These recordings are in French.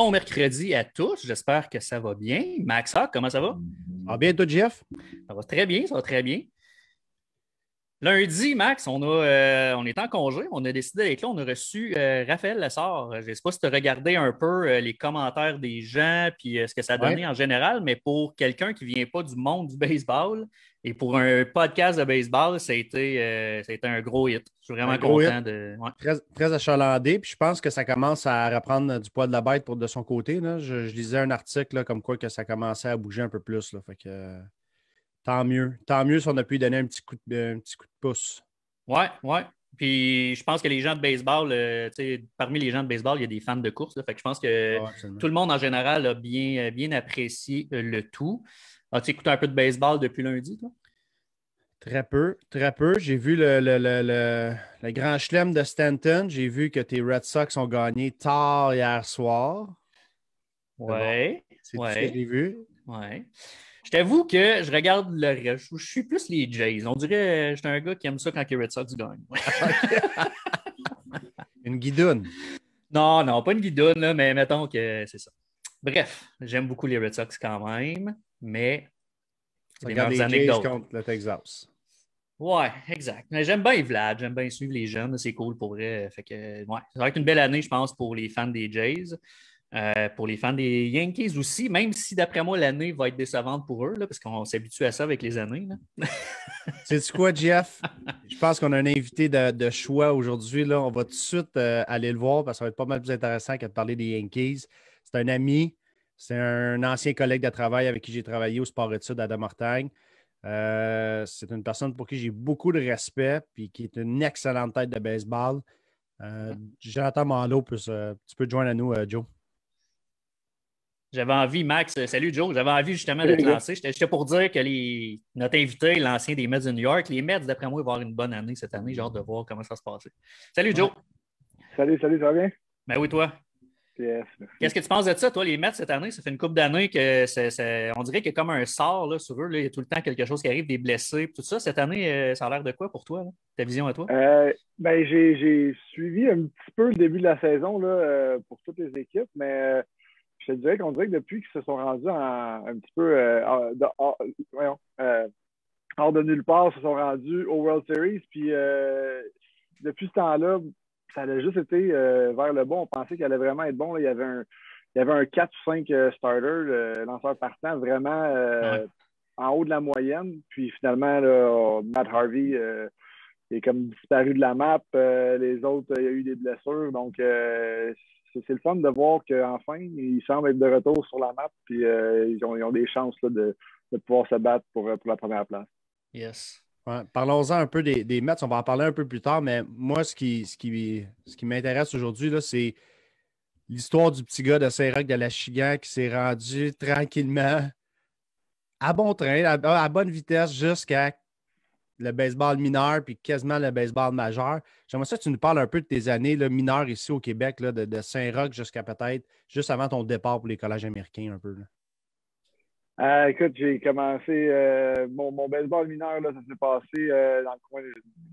Bon mercredi à tous. J'espère que ça va bien. Max Hawk, comment ça va? Ah, bien, toi, Jeff? Ça va très bien, ça va très bien. Lundi, Max, on est en congé. On a décidé d'être là. On a reçu Raphaël Lessard. Je ne sais pas si tu as regardé un peu les commentaires des gens puis ce que ça a Ouais. donné en général, mais pour quelqu'un qui ne vient pas du monde du baseball et pour un podcast de baseball, ça a été un gros hit. Je suis Un vraiment gros hit. content de. Ouais. Très, très achalandé. Puis je pense que ça commence à reprendre du poids de la bête de son côté. Là. Je lisais un article là, comme quoi que ça commençait à bouger un peu plus. Là. Fait que, tant mieux. Tant mieux si on a pu lui donner un petit coup de pouce. Ouais, ouais. Puis je pense que les gens de baseball, tu sais, parmi les gens de baseball, il y a des fans de course. Là. Fait que je pense que Ah, absolument. tout le monde en général a bien apprécié le tout. As-tu écouté un peu de baseball depuis lundi, toi? Très peu, très peu. J'ai vu le grand chelem de Stanton. J'ai vu que tes Red Sox ont gagné tard hier soir. C'est bon. Ouais, C'est tout ce que ouais, j'ai vu. ouais. Je t'avoue que je regarde le reste. Je suis plus les Jays. On dirait que j'étais un gars qui aime ça quand les Red Sox gagnent. Une guidoune. Non, non, pas une guidoune, là, mais mettons que c'est ça. Bref, j'aime beaucoup les Red Sox quand même, mais c'est Tu des regardes meilleures les années que Jays d'autres. contre le Texas. Ouais, exact. Mais j'aime bien Vlad, j'aime bien suivre les jeunes, c'est cool pour vrai. Fait que, ouais, ça va être une belle année, je pense, pour les fans des Jays. Pour les fans des Yankees aussi, même si d'après moi, l'année va être décevante pour eux, là, parce qu'on s'habitue à ça avec les années. Là. Sais-tu quoi, Jeff? Je pense qu'on a un invité de choix aujourd'hui. Là. On va tout de suite aller le voir parce que ça va être pas mal plus intéressant que de parler des Yankees. C'est un ami, c'est un ancien collègue de travail avec qui j'ai travaillé au Sport-Études à Domortagne. C'est une personne pour qui j'ai beaucoup de respect et qui est une excellente tête de baseball. Jonathan Malo, tu peux te joindre à nous, Joe. J'avais envie, Max, salut Joe, j'avais envie justement de Salut te les gars. lancer. J'étais pour dire que notre invité, l'ancien des Mets de New York, les Mets, d'après moi, vont avoir une bonne année cette année. J'ai hâte de voir comment ça se passe. Salut Joe. Ouais. Salut, ça va bien? Ben oui, toi. Yes, Qu'est-ce merci. que tu penses de ça, toi, les Mets, cette année? Ça fait une couple d'années que on dirait qu'il y a comme un sort là, sur eux. Là. Il y a tout le temps quelque chose qui arrive, des blessés, tout ça. Cette année, ça a l'air de quoi pour toi? Là? Ta vision à toi? J'ai suivi un petit peu le début de la saison là, pour toutes les équipes, mais je te dirais qu'on dirait que depuis qu'ils se sont rendus un petit peu hors de nulle part, ils se sont rendus au World Series, puis depuis ce temps-là, ça a juste été vers le bon. On pensait qu'il allait vraiment être bon. Là. Il y avait un 4 ou 5 starter, lanceur partant, vraiment Ouais. en haut de la moyenne. Puis finalement, là, Matt Harvey est comme disparu de la map. Les autres, il y a eu des blessures. Donc, c'est le fun de voir qu'enfin, ils semblent être de retour sur la map. Puis ils ont des chances là, de pouvoir se battre pour la première place. Yes. Ouais, parlons-en un peu des Mets. On va en parler un peu plus tard, mais moi, ce qui m'intéresse aujourd'hui, là, c'est l'histoire du petit gars de Saint-Roch de la Chigan qui s'est rendu tranquillement à bon train, à bonne vitesse jusqu'à le baseball mineur puis quasiment le baseball majeur. J'aimerais ça que tu nous parles un peu de tes années là, mineures ici au Québec, là, de Saint-Roch jusqu'à peut-être juste avant ton départ pour les collèges américains un peu. Là. Écoute, j'ai commencé mon baseball mineur, là, ça s'est passé dans le coin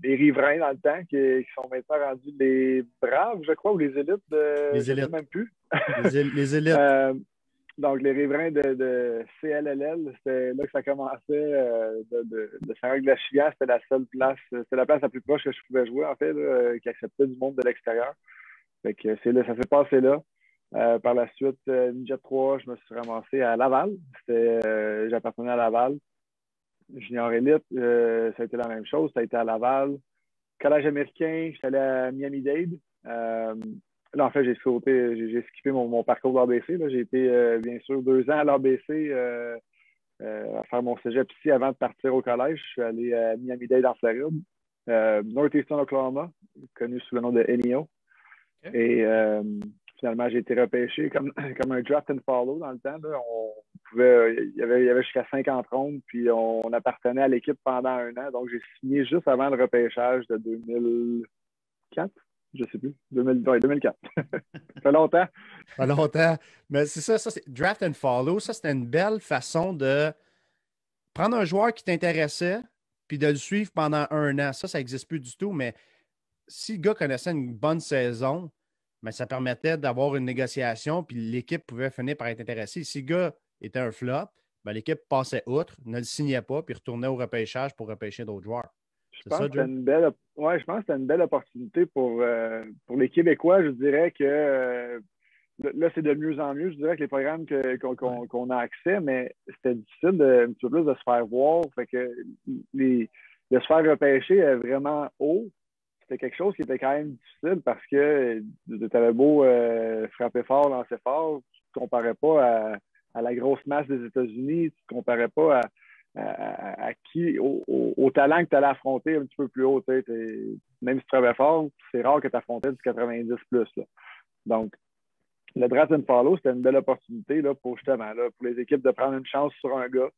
des riverains dans le temps, qui sont maintenant rendus les Braves, je crois, ou les élites, Les je ne sais élites. même plus. Les élites. Euh, donc, les riverains de CLLL, c'était là que ça commençait de Saint-Roch-de-la-Chigan. C'était la seule place, c'était la place la plus proche que je pouvais jouer, en fait, là, qui acceptait du monde de l'extérieur. Fait que c'est là, ça s'est passé là. Par la suite, Ninja 3, je me suis ramassé à Laval. J'appartenais à Laval. Junior Elite, ça a été la même chose. Ça a été à Laval. Collège américain, je suis allé à Miami-Dade. Là, en fait, j'ai skippé mon parcours d'ABC. J'ai été, bien sûr, 2 ans à l'ABC à faire mon cégep ici avant de partir au collège. Je suis allé à Miami-Dade en Floride. Northeastern Oklahoma, connu sous le nom de NEO. OK. Et finalement, j'ai été repêché comme un draft and follow dans le temps. Là. Il y avait jusqu'à 50 rondes, puis on appartenait à l'équipe pendant 1 an. Donc, j'ai signé juste avant le repêchage de 2004. Je ne sais plus. 2004. Ça fait longtemps. Pas longtemps. Mais c'est ça, c'est draft and follow. Ça, c'était une belle façon de prendre un joueur qui t'intéressait puis de le suivre pendant 1 an. Ça n'existe plus du tout, mais si le gars connaissait une bonne saison, mais ça permettait d'avoir une négociation, puis l'équipe pouvait finir par être intéressée. Si le gars était un flop, ben, l'équipe passait outre, ne le signait pas, puis retournait au repêchage pour repêcher d'autres joueurs. Je C'est pense ça, que Joe? je pense que c'était une belle opportunité pour les Québécois. Je dirais que là, c'est de mieux en mieux. Je dirais que les programmes qu'on a accès, mais c'était difficile un petit peu plus de se faire voir. Fait que de se faire repêcher vraiment haut, c'était quelque chose qui était quand même difficile parce que tu avais beau frapper fort, lancer fort, tu ne te comparais pas à la grosse masse des États-Unis, tu ne te comparais pas au talent que tu allais affronter un petit peu plus haut. Même si tu travaillais fort, c'est rare que tu affrontais du 90 plus. Là. Donc, le draft and follow, c'était une belle opportunité là, pour justement pour les équipes de prendre une chance sur un gars.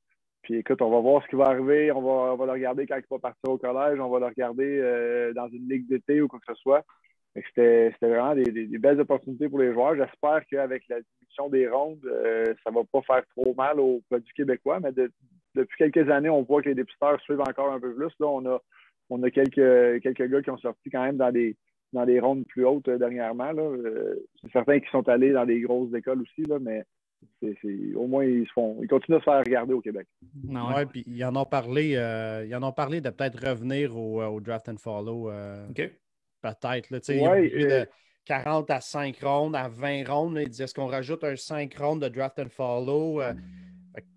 Puis écoute, on va voir ce qui va arriver. On va le regarder quand il va partir au collège. On va le regarder dans une ligue d'été ou quoi que ce soit. C'était vraiment des belles opportunités pour les joueurs. J'espère qu'avec la diminution des rondes, ça ne va pas faire trop mal aux produits québécois. Mais depuis quelques années, on voit que les dépisteurs suivent encore un peu plus. Là, on a quelques gars qui ont sorti quand même dans des rondes plus hautes dernièrement. C'est certains qui sont allés dans des grosses écoles aussi, là, mais au moins, ils continuent à se faire regarder au Québec. Oui, puis ils en ont parlé de peut-être revenir au draft and follow. OK. Peut-être. Là, ouais, ils ont vu de 40 à 5 rondes, à 20 rondes. Là, ils disaient est-ce qu'on rajoute un 5 rondes de draft and follow?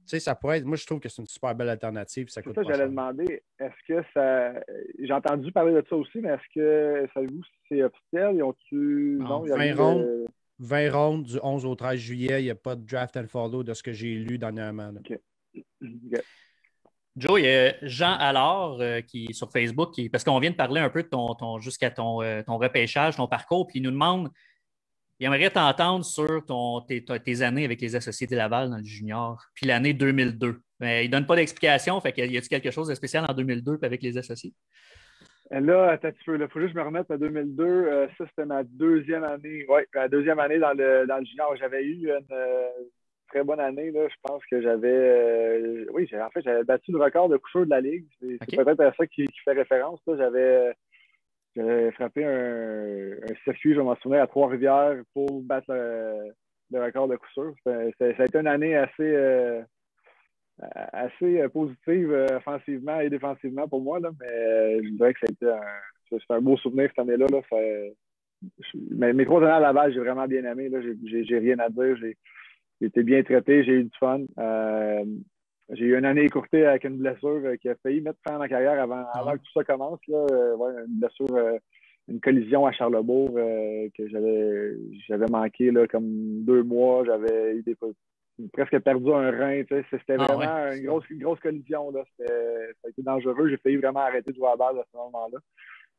Ça pourrait être. Moi, je trouve que c'est une super belle alternative. Ça c'est coûte ça, pas j'allais cher. demander. Est-ce que ça. J'ai entendu parler de ça aussi, mais est-ce que savez-vous si c'est officiel? Ils ont-tu. Non, Il y a 20 rien rondes. de. 20 rondes du 11 au 13 juillet. Il n'y a pas de draft and follow de ce que j'ai lu dernièrement. OK. OK. Joe, il y a Jean Allard qui est sur Facebook, parce qu'on vient de parler un peu de jusqu'à ton repêchage, ton parcours, puis il nous demande, il aimerait t'entendre sur tes années avec les Associés de Laval dans le junior, puis l'année 2002. Mais il ne donne pas d'explication, fait qu'il y a-t-il quelque chose de spécial en 2002 puis avec les Associés? Là, attends un petit peu. Il faut juste que je me remette à 2002. Ça, c'était ma deuxième année. Oui, ma deuxième année dans le junior. J'avais eu une très bonne année. Là. Je pense que j'avais. Oui, en fait, j'avais battu le record de couchure de la Ligue. C'est OK. peut-être à ça qui fait référence. Là. J'avais frappé un circuit, je m'en souviens, à Trois-Rivières pour battre le record de couchure. Ça a été une année assez positive offensivement et défensivement pour moi. Là, mais je dirais que c'est un beau souvenir cette année-là. Là, mes 3 années à Laval, j'ai vraiment bien aimé. Là, j'ai rien à dire. J'ai été bien traité, j'ai eu du fun. J'ai eu une année écourtée avec une blessure qui a failli mettre fin à ma carrière avant que tout ça commence. Là. Une blessure, une collision à Charlebourg que j'avais manqué là, comme 2 mois. J'avais eu presque perdu un rein. C'était vraiment une grosse collision. Là. Ça a été dangereux. J'ai failli vraiment arrêter de jouer à la base à ce moment-là.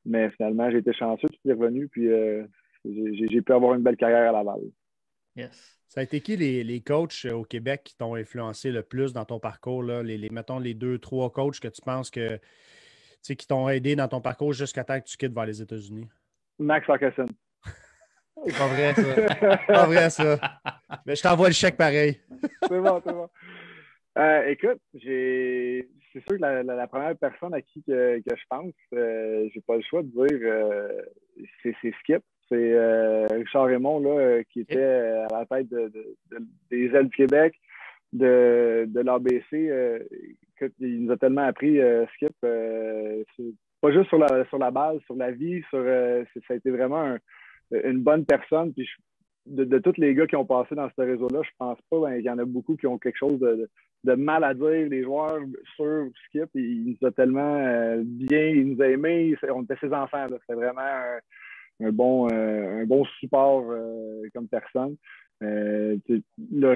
Mais finalement, j'ai été chanceux, tout est revenu. Puis j'ai pu avoir une belle carrière à Laval. Yes. Ça a été qui les coachs au Québec qui t'ont influencé le plus dans ton parcours? Là? Mettons les 2-3 coachs que tu penses qui t'ont aidé dans ton parcours jusqu'à temps que tu quittes vers les États-Unis? Max Hawkinson. C'est pas vrai, ça. C'est pas vrai, ça. Mais je t'envoie le chèque pareil. C'est bon, c'est bon. Écoute, c'est sûr que la première personne à qui que je pense, j'ai pas le choix de dire, c'est Skip. C'est Richard Raymond là, qui était à la tête des ailes du Québec, de l'ABC. Il nous a tellement appris, Skip. Pas juste sur la balle, sur la vie, ça a été vraiment une bonne personne. Puis de tous les gars qui ont passé dans ce réseau-là, je pense pas qu'il y en a beaucoup qui ont quelque chose de mal à dire. Les joueurs sur Skip, il nous a tellement bien, il nous a aimés. On était ses enfants. C'était vraiment un bon support comme personne. Là,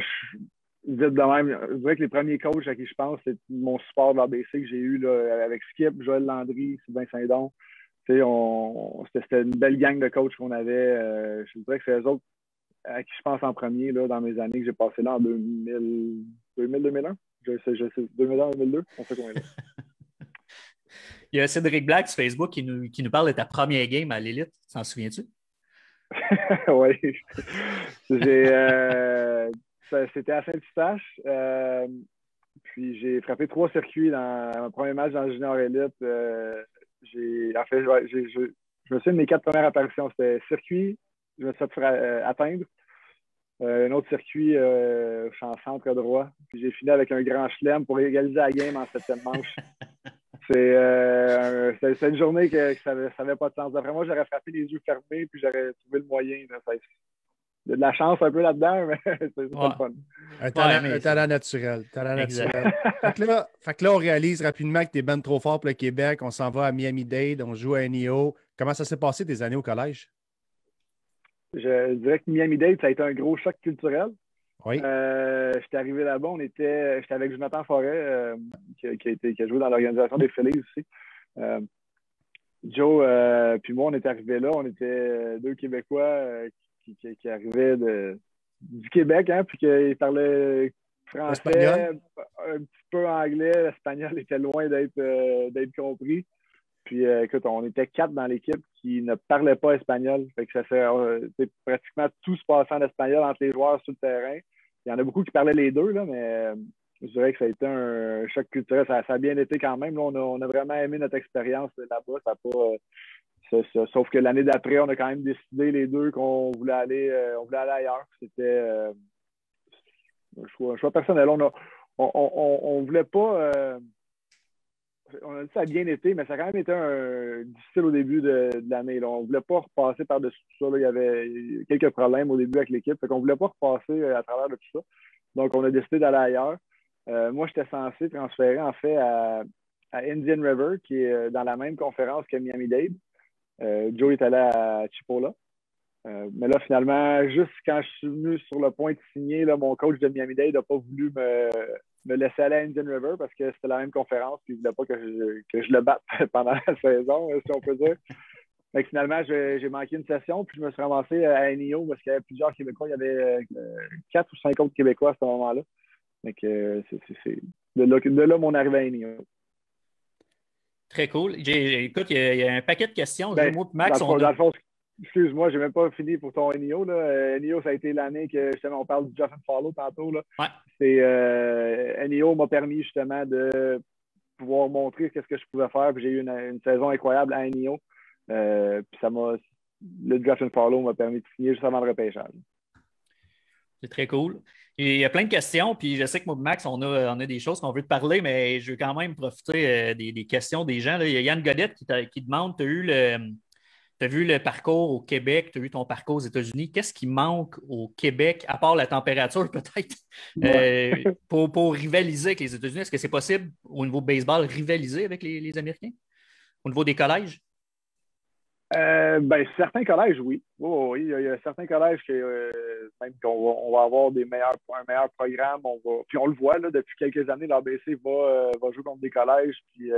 vite de même, je dirais que les premiers coachs à qui je pense, c'est mon support de l'ABC que j'ai eu là, avec Skip, Joël Landry, Sylvain Saint-Don. C'était une belle gang de coachs qu'on avait. Je dirais que c'est eux autres à qui je pense en premier là, dans mes années que j'ai passées là en 2000-2001. Je sais, 2001-2002, on fait combien là? Il y a Cédric Black sur Facebook qui nous parle de ta première game à l'élite. T'en souviens-tu? Oui. C'était à Saint-Eustache. Puis j'ai frappé 3 circuits dans mon premier match dans le junior élite. Je me souviens de mes 4 premières apparitions. C'était circuit, je me suis fait atteindre. Un autre circuit, je suis en centre droit. Puis j'ai fini avec un grand chelem pour égaliser la game en septième manche. C'est une journée que ça n'avait pas de sens. D'après moi, j'aurais frappé les yeux fermés puis j'aurais trouvé le moyen. Là. Il y a de la chance un peu là-dedans, mais c'est pas le fun. Un talent naturel. Fait que là, on réalise rapidement que tu es ben trop fort pour le Québec. On s'en va à Miami-Dade, on joue à NEO. Comment ça s'est passé tes années au collège? Je dirais que Miami-Dade, ça a été un gros choc culturel. Oui. J'étais arrivé là-bas, j'étais avec Jonathan Forêt, qui a joué dans l'organisation des Phillies aussi. Joe puis moi, on est arrivés là, on était deux Québécois qui arrivaient du Québec, hein, puis qui parlaient français, Espagnol. un petit peu anglais. L'espagnol était loin d'être compris. Puis, écoute, on était 4 dans l'équipe qui ne parlaient pas espagnol. Fait que pratiquement tout se passait en espagnol entre les joueurs sur le terrain. Il y en a beaucoup qui parlaient les deux, là, mais je dirais que ça a été un choc culturel. Ça a bien été quand même. Là, on a vraiment aimé notre expérience là-bas. Ça a pas, sauf que l'année d'après, on a quand même décidé les deux qu'on voulait aller ailleurs. C'était un choix personnel. On voulait pas... on a dit que ça a bien été, mais ça a quand même été difficile au début de l'année. Là. On ne voulait pas repasser par-dessus tout ça. Là. Il y avait quelques problèmes au début avec l'équipe. On ne voulait pas repasser à travers de tout ça. Donc, on a décidé d'aller ailleurs. Moi, j'étais censé transférer, en fait, à Indian River, qui est dans la même conférence que Miami-Dade. Joe est allé à Chipola. Mais là, finalement, juste quand je suis venu sur le point de signer, là, mon coach de Miami-Dade n'a pas voulu me laisser aller à Indian River parce que c'était la même conférence et il ne voulait pas que je le batte pendant la saison, si on peut dire. Donc, finalement, j'ai manqué une session, puis je me suis ramassé à NEO parce qu'il y avait plusieurs Québécois. Il y avait 4 ou 5 autres Québécois à ce moment-là. Donc, c'est de là mon arrivée à NEO. Très cool. Écoute, il y a un paquet de questions. Moi, Max, dans le fond, excuse-moi, je n'ai même pas fini pour ton NEO. NEO, ça a été l'année que justement on parle du Jeff and Follow tantôt. Là. Ouais. NEO m'a permis justement de pouvoir montrer ce que je pouvais faire. Puis j'ai eu une saison incroyable à NEO. Puis le Draft and Follow m'a permis de signer juste avant le repêchage. C'est très cool. Il y a plein de questions, puis je sais que moi, Max, on a des choses qu'on veut te parler, mais je veux quand même profiter des questions des gens. Là. Il y a Yann Godette qui demande, tu as vu le parcours au Québec, tu as vu ton parcours aux États-Unis. Qu'est-ce qui manque au Québec, à part la température peut-être, pour rivaliser avec les États-Unis? Est-ce que c'est possible au niveau baseball rivaliser avec les Américains? Au niveau des collèges? Certains collèges, oui. Oui, il y a certains collèges que même qu'on va avoir un meilleur programme. Puis on le voit là, depuis quelques années, l'ABC va jouer contre des collèges. Puis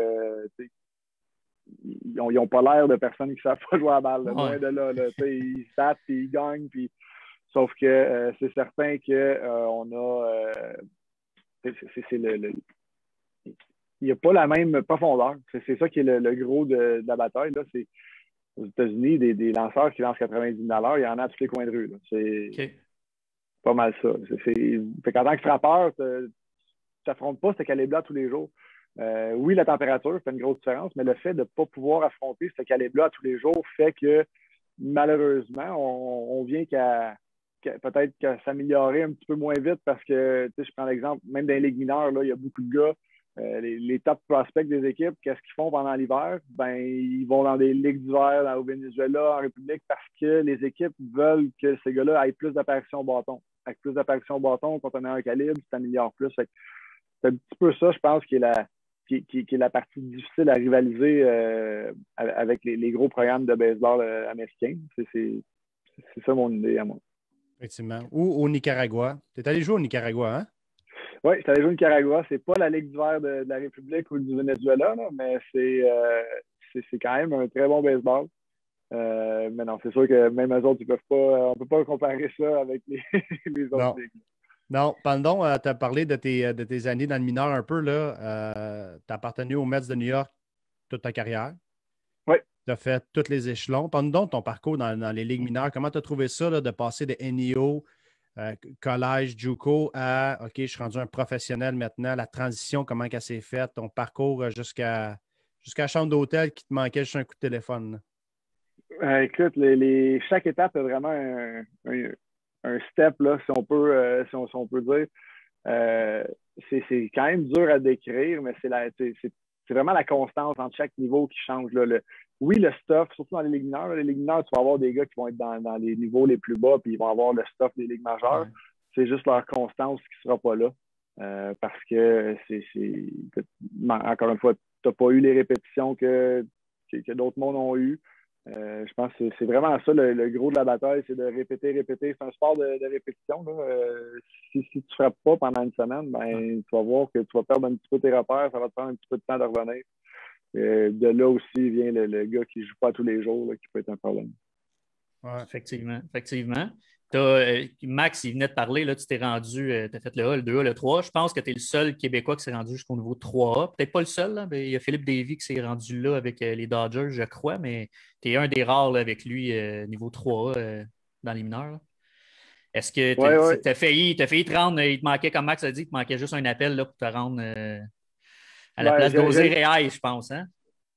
ils n'ont pas l'air de personnes qui ne savent pas jouer à la balle. Ouais. Loin de là. Ils battent puis ils gagnent. Puis, sauf que c'est certain qu'on a. Il n'y a pas la même profondeur. C'est ça qui est le gros de la bataille. Là. C'est aux États-Unis, des lanceurs qui lancent 90 000 $, il y en a à tous les coins de rue. Là. C'est pas mal ça. Fait qu'en tant que frappeur, tu n'affrontes pas ce calibre-là tous les jours. Oui, la température fait une grosse différence, mais le fait de ne pas pouvoir affronter ce calibre-là tous les jours fait que malheureusement, on vient peut-être qu'à s'améliorer un petit peu moins vite parce que, je prends l'exemple, même dans les ligues mineures, là, il y a beaucoup de gars. Les top prospects des équipes, qu'est-ce qu'ils font pendant l'hiver? Ils vont dans des ligues d'hiver au Venezuela, en République, parce que les équipes veulent que ces gars-là aient plus d'apparitions au bâton. Avec plus d'apparitions au bâton, quand on a un calibre, ça améliore plus. C'est un petit peu ça, je pense, qui est la partie difficile à rivaliser avec les gros programmes de baseball américains. C'est ça mon idée à moi. Effectivement. Ou au Nicaragua. Tu es allé jouer au Nicaragua, hein? Oui, je suis allé jouer au Nicaragua. C'est pas la Ligue d'hiver de la République ou du Venezuela, là, mais c'est quand même un très bon baseball. Mais non, c'est sûr que même eux autres, on ne peut pas comparer ça avec les autres ligues. Non, pardon, tu as parlé de tes années dans le mineur un peu. Tu as appartenu aux Mets de New York toute ta carrière. Oui. Tu as fait tous les échelons. Parle-nous donc ton parcours dans les ligues mineures. Comment tu as trouvé ça de passer de NEO, collège, JUCO à OK, je suis rendu un professionnel maintenant. La transition, comment elle s'est faite? Ton parcours jusqu'à la chambre d'hôtel qui te manquait juste un coup de téléphone? Écoute, chaque étape est vraiment un step, là, si on peut dire. Euh, c'est quand même dur à décrire, mais c'est vraiment la constance entre chaque niveau qui change. Là. Oui, le stuff, surtout dans les ligues mineures. Les ligues mineures, tu vas avoir des gars qui vont être dans les niveaux les plus bas, puis ils vont avoir le stuff des ligues majeures. Ouais. C'est juste leur constance qui ne sera pas là. Parce que encore une fois, tu n'as pas eu les répétitions que d'autres mondes ont eues. Je pense que c'est vraiment ça le gros de la bataille, c'est de répéter, répéter. C'est un sport de répétition. Là. Si tu ne frappes pas pendant une semaine, ben, tu vas voir que tu vas perdre un petit peu tes repères, ça va te prendre un petit peu de temps de revenir. De là aussi vient le gars qui ne joue pas tous les jours, là, qui peut être un problème. Ouais. Effectivement. Max, il venait de parler, là, tu t'es rendu, tu as fait le A, le 2A, le 3. Je pense que tu es le seul Québécois qui s'est rendu jusqu'au niveau 3A. Peut-être pas le seul, là, mais il y a Philippe Davy qui s'est rendu là avec les Dodgers, je crois, mais tu es un des rares là, avec lui niveau 3A dans les mineurs. Là. Est-ce que Ouais. tu as failli te rendre, il te manquait, comme Max a dit, il te manquait juste un appel là, pour te rendre à la Ouais, place d'Osir et je pense, hein?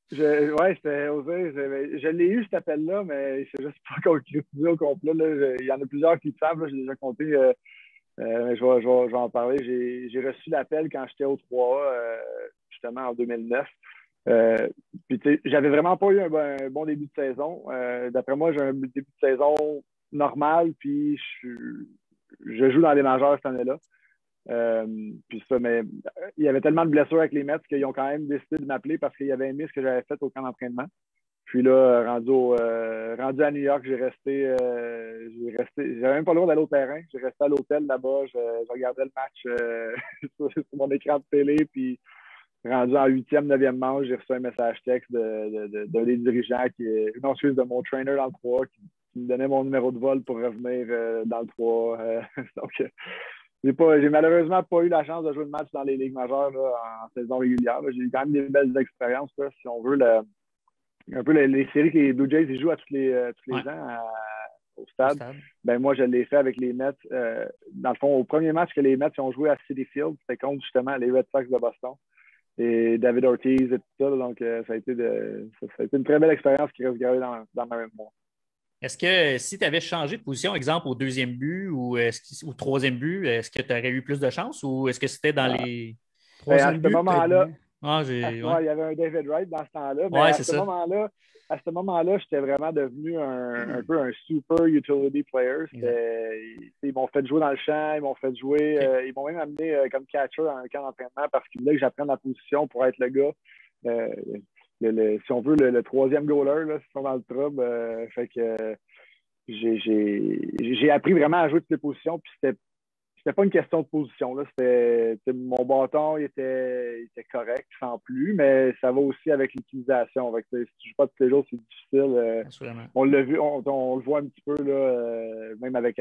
c'était osé. Je l'ai eu, cet appel-là, mais c'est juste pas concrétisé au complet. Là. Il y en a plusieurs qui le savent, là, j'ai déjà compté. Je vais en parler. J'ai reçu l'appel quand j'étais au 3A, justement en 2009. Puis, j'avais vraiment pas eu un bon début de saison. D'après moi, j'ai un début de saison normal, puis je joue dans les majeurs cette année-là. Puis ça, mais il y avait tellement de blessures avec les Mets qu'ils ont quand même décidé de m'appeler parce qu'ils avaient aimé ce que j'avais fait au camp d'entraînement. Puis là, rendu à New York, j'avais même pas le droit d'aller au terrain. J'ai resté à l'hôtel là-bas, je regardais le match sur mon écran de télé, puis rendu en 8e, 9e manche, j'ai reçu un message texte d'un des dirigeants de mon trainer dans le 3 qui me donnait mon numéro de vol pour revenir dans le 3. Donc, j'ai malheureusement pas eu la chance de jouer de match dans les ligues majeures là, en saison régulière. Là. J'ai eu quand même des belles expériences, là, si on veut. Un peu les séries que les Blue Jays ils jouent tous les ans au stade. Ben, moi, je l'ai fait avec les Mets. Dans le fond, au premier match que les Mets ont joué à Citi Field, c'était contre justement les Red Sox de Boston. Et David Ortiz et tout ça. Donc, ça a été une très belle expérience qui reste gravée dans ma mémoire. Est-ce que si tu avais changé de position, exemple au deuxième but ou au troisième but, est-ce que tu aurais eu plus de chance ou est-ce que c'était dans les. Troisième but, moment-là, il y avait un David Wright dans ce temps-là, mais ouais, à ce moment-là, j'étais vraiment devenu un peu un super utility player. Ils m'ont fait jouer dans le champ, ils m'ont fait jouer, ils m'ont même amené comme catcher à un camp d'entraînement parce qu'ils voulaient que j'apprenne la position pour être le gars. Si on veut, le troisième goaler, là, s'ils sont dans le trouble. Fait que j'ai appris vraiment à jouer toutes les positions, puis c'était pas une question de position. Là. Mon bâton il était correct, sans plus, mais ça va aussi avec l'utilisation. Si tu ne joues pas tous les jours, c'est difficile. On l'a vu, on le voit un petit peu, là, même avec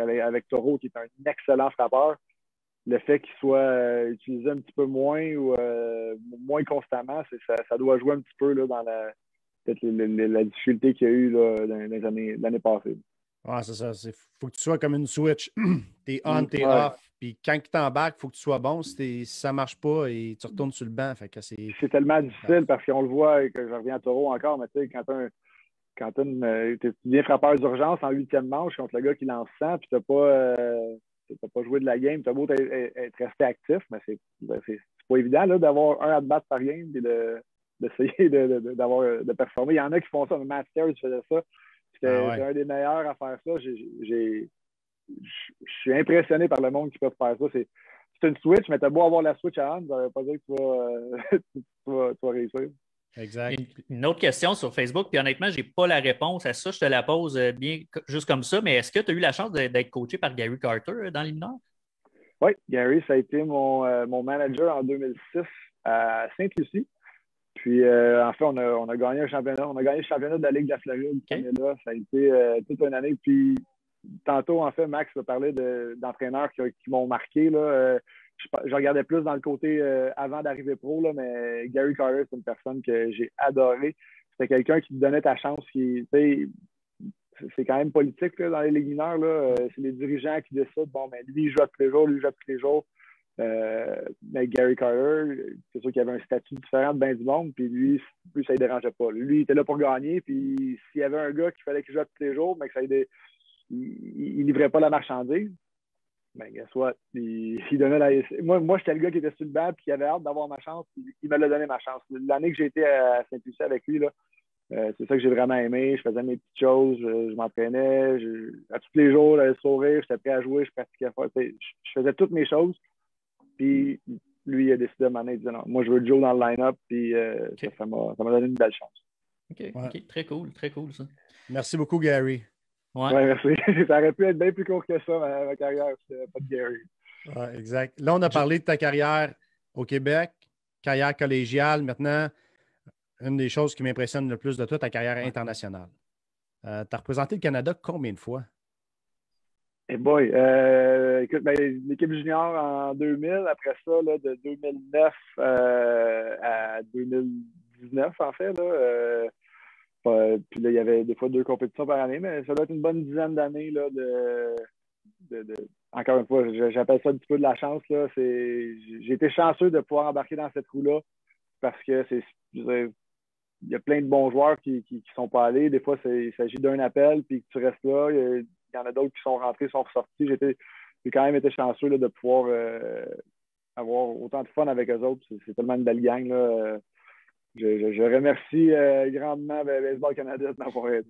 Toro, qui est un excellent frappeur. Le fait qu'il soit utilisé un petit peu moins ou moins constamment, ça doit jouer un petit peu là, dans peut-être la difficulté qu'il y a eu là, l'année passée. Ouais, c'est ça. Faut que tu sois comme une switch. T'es on, t'es off. Puis quand tu t'embarques, il faut que tu sois bon. Si ça ne marche pas, et tu retournes sur le banc. Fait que c'est tellement difficile parce qu'on le voit, que je reviens à Toro encore, mais tu sais, quand tu viens frappeur d'urgence en 8e manche contre le gars qui lance 100, puis tu n'as pas joué de la game, tu as beau être resté actif, mais c'est pas évident là, d'avoir un at-bat par game et d'essayer de performer. Il y en a qui font ça, mais Matt Stairs faisait ça. C'était un des meilleurs à faire ça. Je suis impressionné par le monde qui peut faire ça. C'est une switch, mais tu as beau avoir la switch à on, ça ne veut pas dire que tu vas réussir. Exact. Une autre question sur Facebook, puis honnêtement, je n'ai pas la réponse à ça. Je te la pose bien juste comme ça, mais est-ce que tu as eu la chance d'être coaché par Gary Carter dans les mineurs? Oui, Gary, ça a été mon manager en 2006 à Sainte-Lucie. Puis, en fait, on a gagné un championnat. On a gagné le championnat de la Ligue de la Floride cette année-là. Ça a été toute une année. Puis, tantôt, en fait, Max va parler d'entraîneurs qui m'ont marqué. Là. Je regardais plus dans le côté avant d'arriver pro, là, mais Gary Carter, c'est une personne que j'ai adorée. C'était quelqu'un qui te donnait ta chance. C'est quand même politique là, dans les ligues mineures. C'est les dirigeants qui décident, bon, ben, lui, il joue à tous les jours, lui, il joue à tous les jours. Mais Gary Carter, c'est sûr qu'il avait un statut différent de ben du monde. Puis lui, plus ça ne dérangeait pas. Lui, il était là pour gagner, puis s'il y avait un gars qu'il fallait qu'il joue tous les jours, mais que il ne livrait pas la marchandise, ben, guess what? Il donnait moi, j'étais le gars qui était sur le banc et qui avait hâte d'avoir ma chance. Il me l'a donné ma chance. L'année que j'ai été à Saint-Lucie avec lui, là, c'est ça que j'ai vraiment aimé. Je faisais mes petites choses, je m'entraînais. À tous les jours, le sourire, j'étais prêt à jouer, je pratiquais fort. Je faisais toutes mes choses. Puis lui, il a décidé de m'en aller. Il disait non, moi, je veux jouer dans le line-up. Puis ça m'a donné une belle chance. OK. Très cool ça. Merci beaucoup, Gary. Ouais, merci. Ça aurait pu être bien plus court que ça, ma carrière. C'était pas de Gary. Ouais, exact. Là, on a parlé de ta carrière au Québec, carrière collégiale. Maintenant, une des choses qui m'impressionne le plus de toi, ta carrière internationale. Tu as représenté le Canada combien de fois? Eh boy, écoute, l'équipe junior en 2000, après ça, là, de 2009 à 2019, en fait, là, puis là, il y avait des fois 2 compétitions par année, mais ça doit être une bonne dizaine d'années là, encore une fois, j'appelle ça un petit peu de la chance. Là. J'ai été chanceux de pouvoir embarquer dans cette roue-là parce que il y a plein de bons joueurs qui sont pas allés. Des fois, il s'agit d'un appel puis que tu restes là. Il y en a d'autres qui sont rentrés, sont ressortis. J'ai quand même été chanceux là, de pouvoir avoir autant de fun avec eux autres. C'est tellement une belle gang. Là. Je remercie grandement Baseball Canada de m'avoir aidé.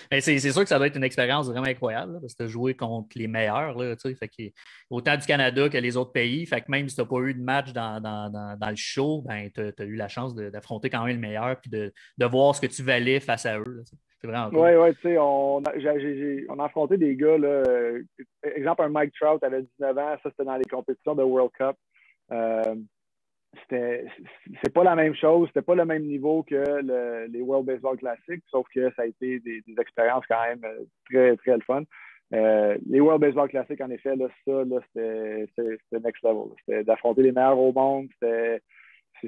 C'est sûr que ça doit être une expérience vraiment incroyable là, parce que tu as joué contre les meilleurs, là, fait que, autant du Canada que les autres pays. Fait que même si tu n'as pas eu de match dans le show, ben, tu as eu la chance d'affronter quand même le meilleur et de voir ce que tu valais face à eux. Là, c'est vraiment cool. Oui, tu sais, on a affronté des gars. Là, exemple, un Mike Trout avait 19 ans, ça c'était dans les compétitions de World Cup. C'est pas la même chose, c'était pas le même niveau que les World Baseball Classic, sauf que ça a été des expériences quand même très, très le fun. Les World Baseball Classic, en effet, là, c'était next level. C'était d'affronter les meilleurs au monde.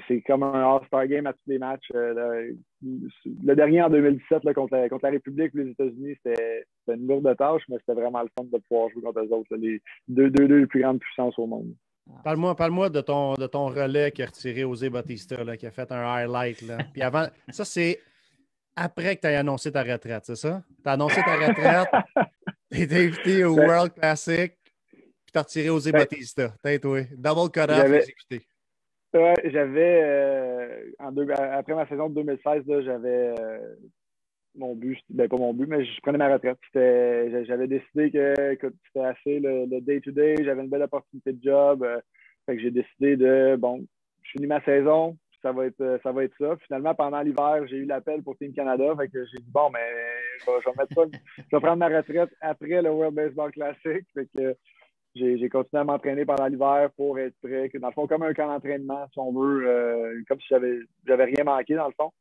C'est comme un All-Star Game à tous les matchs. Le dernier en 2017 là, contre la République les États-Unis, c'était une lourde tâche, mais c'était vraiment le fun de pouvoir jouer contre eux autres, là, les deux les plus grandes puissances au monde. Parle-moi de ton relais qui a retiré José Bautista, là, qui a fait un highlight. Là. Puis avant, ça, c'est après que tu aies annoncé ta retraite, c'est ça? Tu as annoncé ta retraite, tu été invité au World Classic, puis tu as retiré José Bautista. Toi. Double cut-off exécuté. Ouais, j'avais, après ma saison de 2016, là, j'avais mon but, pas mon but, mais je prenais ma retraite. J'avais décidé que c'était assez le day-to-day, j'avais une belle opportunité de job. Fait que j'ai décidé je finis ma saison, ça va être ça. Finalement, pendant l'hiver, j'ai eu l'appel pour Team Canada. Fait que j'ai dit je vais mettre ça, je vais prendre ma retraite après le World Baseball Classic. Fait que j'ai continué à m'entraîner pendant l'hiver pour être prêt. Dans le fond, comme un camp d'entraînement, si on veut, comme si j'avais rien manqué, dans le fond.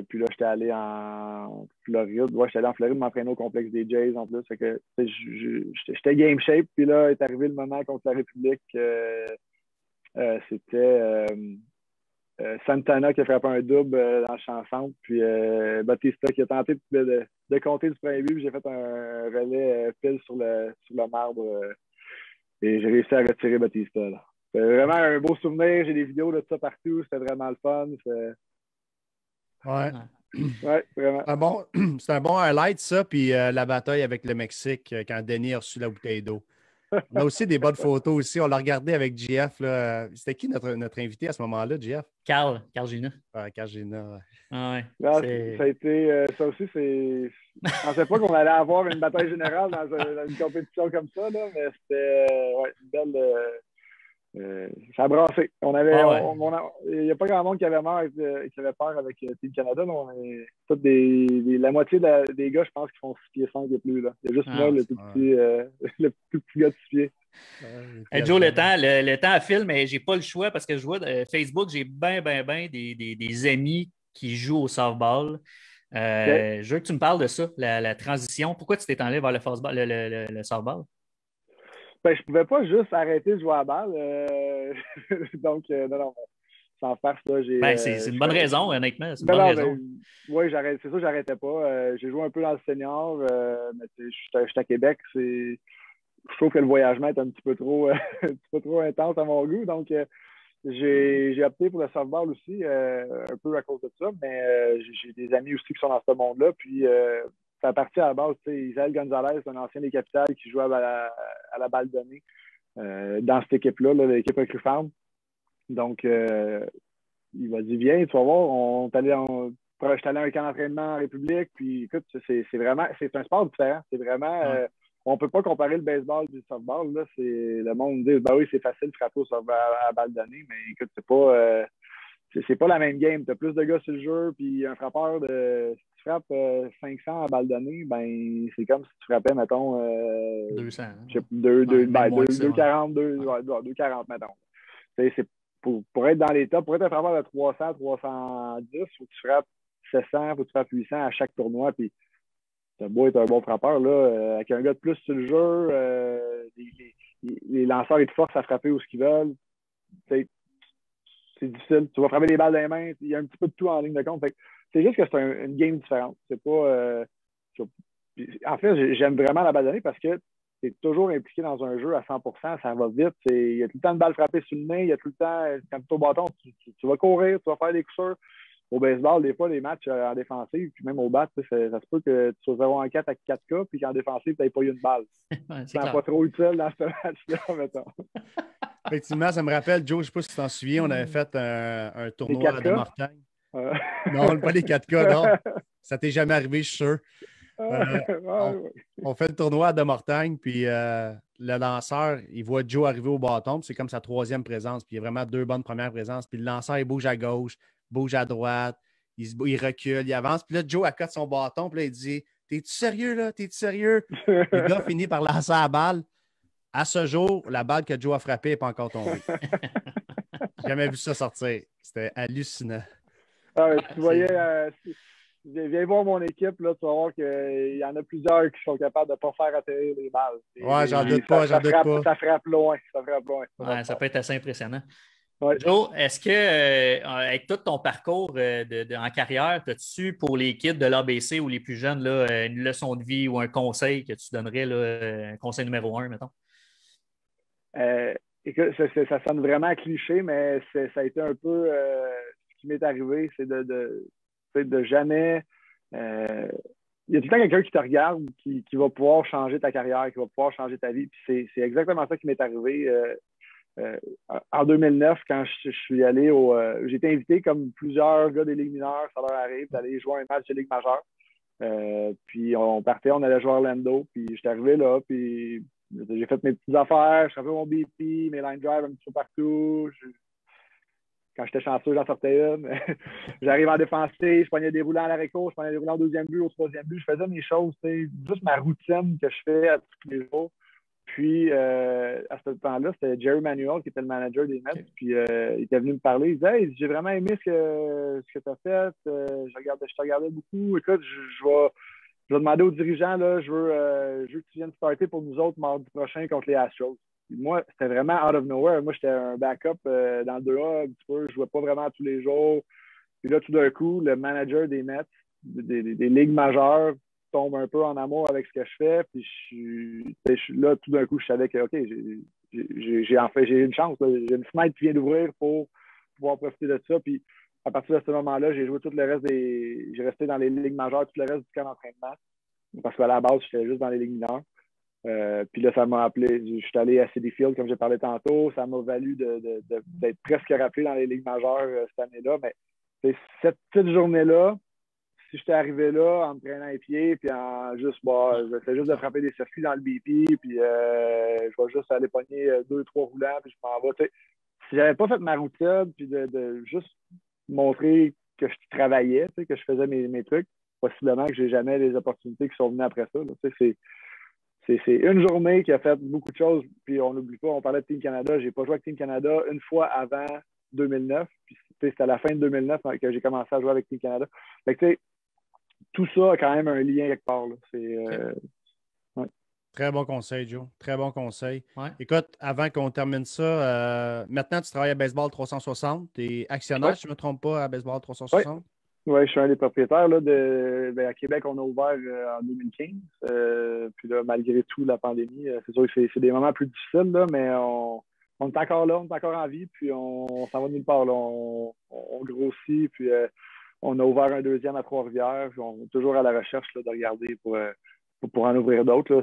Puis là, j'étais allé en Floride. Ouais, j'étais allé en Floride m'entraîner au complexe des Jays en plus. Fait que j'étais game shape. Puis là, est arrivé le moment contre la République. C'était Santana qui a frappé un double dans le champ centre. Puis Bautista qui a tenté de compter du premier but. Puis j'ai fait un relais pile sur le marbre. Et j'ai réussi à retirer Bautista. C'était vraiment un beau souvenir. J'ai des vidéos de ça partout. C'était vraiment le fun. Ouais, vraiment. C'est un bon highlight, ça. Puis la bataille avec le Mexique, quand Denis a reçu la bouteille d'eau. On a aussi des bonnes photos aussi. On l'a regardé avec JF. C'était qui notre invité à ce moment-là, JF? Carl Gina. Carl Gina. Ouais. Ça a été, ça aussi, je ne pensais pas qu'on allait avoir une bataille générale dans une compétition comme ça, là, mais c'était une belle. Ça a brassé. Il n'y a pas grand monde qui avait peur avec Team Canada. On est tous la moitié des gars, je pense, qui font 6 pieds 5 et plus. Là. Il y a juste moi, le tout petit gars de 6 pieds. Joe, le temps file, mais j'ai pas le choix parce que je vois Facebook, j'ai bien des amis qui jouent au softball. Je veux que tu me parles de ça, la transition. Pourquoi tu t'es enlevé vers le softball? Je ne pouvais pas juste arrêter de jouer à la balle. Donc, non, sans farce, là, c'est une bonne raison, honnêtement. C'est une bonne raison. Oui, c'est ça, j'arrêtais pas. J'ai joué un peu dans le senior, mais je suis à Québec. Je trouve que le voyagement est un petit peu trop intense à mon goût. Donc, j'ai opté pour le softball aussi, un peu à cause de ça, mais j'ai des amis aussi qui sont dans ce monde-là. Puis, ça a parti à la base, tu sais, Isaël Gonzalez, un ancien des Capitales qui jouait à la balle donnée dans cette équipe-là, l'équipe Recru Farm. Donc, il m'a dit, viens, tu vas voir, je suis allé à un camp d'entraînement en République, puis écoute, c'est un sport différent. C'est vraiment, on ne peut pas comparer le baseball du softball. Là. Le monde dit, ben oui, c'est facile de frapper au softball à balle donnée, mais écoute, c'est pas la même game. Tu as plus de gars sur le jeu, puis un frappeur, si tu frappes 500 à balle donnée, ben c'est comme si tu frappais, mettons, 200. 240, 240, mettons. C'est pour être dans les tops, pour être un frappeur de 300, 310, il faut que tu frappes 700, il faut que tu frappes 800 à chaque tournoi, puis t'as beau être un bon frappeur, là, avec un gars de plus sur le jeu, les lanceurs, ils te forcent à frapper où ce qu'ils veulent. C'est difficile. Tu vas frapper les balles dans les mains. Il y a un petit peu de tout en ligne de compte. C'est juste que c'est une game différente. C'est pas. En fait, j'aime vraiment la balle donnée parce que tu es toujours impliqué dans un jeu à 100%. Ça va vite. Il y a tout le temps de balles frappées sur le nez. Il y a tout le temps, quand tu es au bâton, tu vas courir, tu vas faire des coups sûrs. Au baseball, des fois, les matchs en défensive, puis même au bat, ça se peut que tu sois 0 en 4 avec 4K, puis qu'en défensive, tu n'aies pas eu une balle. C'est pas trop utile dans ce match-là, mettons. Effectivement, ça me rappelle, Joe, je ne sais pas si tu t'en souviens, on avait fait un tournoi à Mortagne. Non, pas les 4K, non. Ça t'est jamais arrivé, je suis sûr. On fait le tournoi à De Mortagne, puis le lanceur, il voit Joe arriver au bâton, puis c'est comme sa troisième présence, puis il y a vraiment 2 bonnes premières présences, puis le lanceur, il bouge à gauche, bouge à droite, il recule, il avance, puis là, Joe accote son bâton, puis là, il dit « T'es-tu sérieux, là? T'es-tu sérieux? » Puis le gars finit par lancer la balle. À ce jour, la balle que Joe a frappée n'est pas encore tombée. J'ai jamais vu ça sortir. C'était hallucinant. Tu voyais, viens voir mon équipe, là, tu vas voir qu'il y en a plusieurs qui sont capables de ne pas faire atterrir les balles. Ouais, j'en doute pas. Ça frappe loin. Ouais, ça peut être assez impressionnant. Ouais. Joe, est-ce que, avec tout ton parcours en carrière, as-tu pour les kids de l'ABC ou les plus jeunes là, une leçon de vie ou un conseil que tu donnerais, là, un conseil numéro 1, mettons? Écoute, ça sonne vraiment cliché, mais ça a été un peu ce qui m'est arrivé, c'est de jamais. Il y a tout le temps quelqu'un qui te regarde, qui va pouvoir changer ta carrière, qui va pouvoir changer ta vie. Puis c'est exactement ça qui m'est arrivé. En 2009, quand je suis allé j'ai été invité comme plusieurs gars des Ligues mineures, ça leur arrive, d'aller jouer un match de Ligue majeure. Puis on allait jouer à Orlando, puis j'étais arrivé là, puis j'ai fait mes petites affaires, je savais mon BP, mes line drive un petit peu partout. Quand j'étais chanceux, j'en sortais une. J'arrive en défensive, je prenais des roulants à l'arrêt-court, je prenais des roulants au deuxième but, au troisième but. Je faisais mes choses, juste ma routine que je fais à tous les jours. Puis, à ce temps-là, c'était Jerry Manuel qui était le manager des Mets. Okay. Puis, il était venu me parler. Il disait « Hey, j'ai vraiment aimé ce que tu as fait. Je te regardais beaucoup. Écoute, je vais demander aux dirigeants, là, je veux que tu viennes starter pour nous autres mardi prochain contre les Astros. » Puis moi, c'était vraiment out of nowhere. Moi, j'étais un backup dans le 2A un petit peu. Je ne jouais pas vraiment tous les jours. Puis là, tout d'un coup, le manager des Mets, des ligues majeures, tombe un peu en amour avec ce que je fais. Puis là, tout d'un coup, je savais que, OK, j'ai une chance. Là. J'ai une fenêtre qui vient d'ouvrir pour pouvoir profiter de ça. Puis à partir de ce moment-là, j'ai joué tout le reste j'ai resté dans les ligues majeures, tout le reste du camp d'entraînement. Parce qu'à la base, j'étais juste dans les ligues mineures. Puis là, ça m'a appelé. Je suis allé à Citi Field, comme j'ai parlé tantôt. Ça m'a valu d'être presque rappelé dans les ligues majeures cette année-là. Mais cette petite journée-là, si j'étais arrivé là en me traînant les pieds, puis j'essaie juste de frapper des circuits dans le BP, puis je vais juste aller pogner 2-3 roulants, puis je m'en vais. T'sais, si j'avais pas fait ma routine, puis de juste montrer que je travaillais, que je faisais mes trucs, possiblement que j'ai jamais les opportunités qui sont venues après ça. C'est une journée qui a fait beaucoup de choses, puis on n'oublie pas, on parlait de Team Canada. J'ai pas joué avec Team Canada une fois avant 2009, puis c'était à la fin de 2009 que j'ai commencé à jouer avec Team Canada. Fait que, tout ça a quand même un lien quelque part. Là. Ouais. Très bon conseil, Joe. Très bon conseil. Ouais. Écoute, avant qu'on termine ça, maintenant, tu travailles à Baseball 360. Tu es actionnaire, si je ne me trompe pas, à Baseball 360? Oui, je suis un des propriétaires. Là, à Québec, on a ouvert en 2015. Puis là, malgré tout, la pandémie, c'est sûr que c'est des moments plus difficiles, là, mais on est encore là, on est encore en vie, puis on s'en va de nulle part. Là. On grossit, puis on a ouvert un deuxième à Trois-Rivières. On est toujours à la recherche là, de regarder pour en ouvrir d'autres. Là.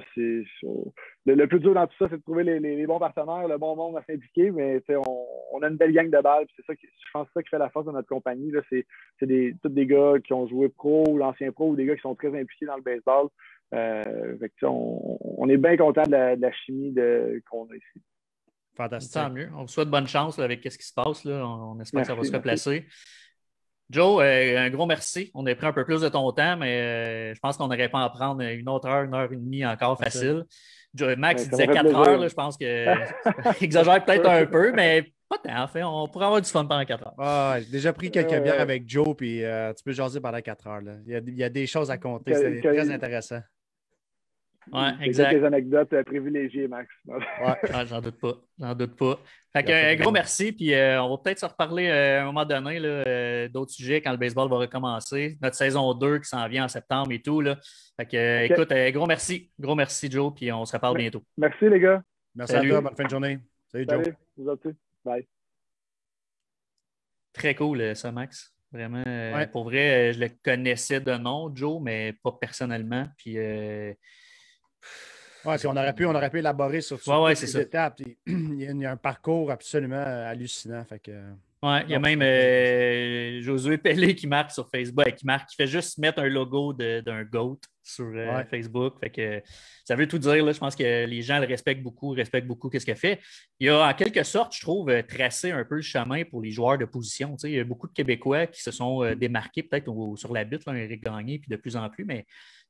Le plus dur dans tout ça, c'est de trouver les bons partenaires, le bon monde à s'impliquer, mais on a une belle gang de balles. C'est ça je pense que c'est ça qui fait la force de notre compagnie. Là. C'est tous des gars qui ont joué pro ou l'ancien pro ou des gars qui sont très impliqués dans le baseball. On est bien content de la chimie qu'on a ici. Fantastique. Tant mieux. On vous souhaite bonne chance là, avec ce qui se passe. Là. On espère que ça va se replacer. Joe, un gros merci. On a pris un peu plus de ton temps, mais je pense qu'on n'aurait pas à en prendre 1 heure, 1 heure et demie encore facile. Max, il disait 4 heures. Là, je pense que exagère peut-être un peu, mais pas tant. En fait, on pourrait avoir du fun pendant 4 heures. Ah, j'ai déjà pris quelques bières avec Joe, puis tu peux jaser pendant 4 heures. Là. Il y a des choses à compter. C'est très intéressant. Oui, exact. Des anecdotes privilégiées, Max. Ouais. Ah, j'en doute pas. Fait que, un gros merci, puis on va peut-être se reparler à un moment donné d'autres sujets quand le baseball va recommencer. Notre saison 2 qui s'en vient en septembre et tout. Là. Fait que, écoute, gros merci. Gros merci, Joe, puis on se reparle bientôt. Merci, les gars. Merci à toi. Bonne fin de journée. Salut, Joe. Salut, vous autres. Bye. Très cool, ça, Max. Vraiment. Pour vrai, je le connaissais de nom, Joe, mais pas personnellement. Puis. On aurait pu élaborer sur toutes ces étapes. Il y a un parcours absolument hallucinant. Fait que, il y a même Josué Pellé qui marque sur Facebook, qui fait juste mettre un logo d'un GOAT sur Facebook. Fait que, ça veut tout dire. Là. Je pense que les gens le respectent beaucoup ce qu'il fait. Il a en quelque sorte, je trouve, tracé un peu le chemin pour les joueurs de position. Il y a beaucoup de Québécois qui se sont démarqués peut-être sur la butte, Éric Gagné, puis de plus en plus, mais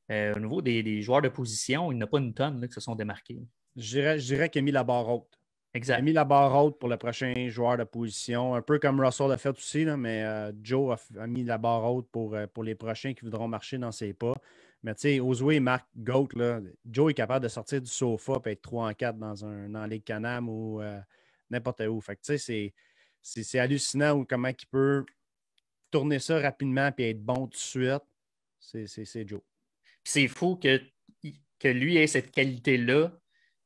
au niveau des joueurs de position, il n'y en a pas une tonne là, qui se sont démarqués. Je dirais qu'il a mis la barre haute. Exact. Il a mis la barre haute pour le prochain joueur de position, un peu comme Russell l'a fait aussi, là, mais Joe a mis la barre haute pour les prochains qui voudront marcher dans ses pas. Mais tu sais, Oswey et Marc Goat, là, Joe est capable de sortir du sofa et être 3-4 dans la Ligue Canam ou n'importe où. Fait que tu sais, c'est hallucinant comment il peut tourner ça rapidement et être bon tout de suite. C'est Joe. C'est fou que lui ait cette qualité-là,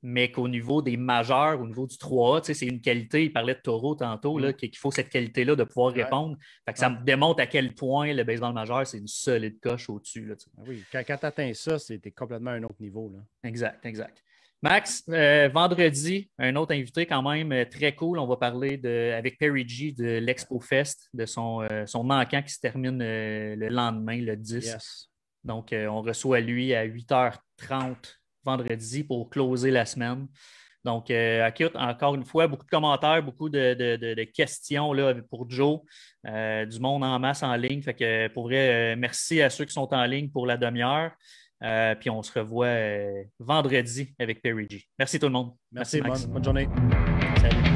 mais qu'au niveau des majeurs, au niveau du 3A, c'est une qualité, il parlait de Taureau tantôt, là, qu'il faut cette qualité-là de pouvoir répondre. Fait que ça me démontre à quel point le baseball majeur, c'est une solide coche au-dessus. Là, oui, quand tu atteins ça, c'était complètement un autre niveau. Là. Exact. Max, vendredi, un autre invité quand même très cool. On va parler avec Perry G de l'Expo Fest, de son encan qui se termine le lendemain, le 10. Yes. Donc, on reçoit lui à 8h30 vendredi pour closer la semaine. Donc, encore une fois, beaucoup de commentaires, beaucoup de questions là, pour Joe, du monde en masse en ligne. Fait que, pour vrai, merci à ceux qui sont en ligne pour la demi-heure. Puis on se revoit vendredi avec Perry G. Merci tout le monde. Merci Max. Bonne journée. Salut.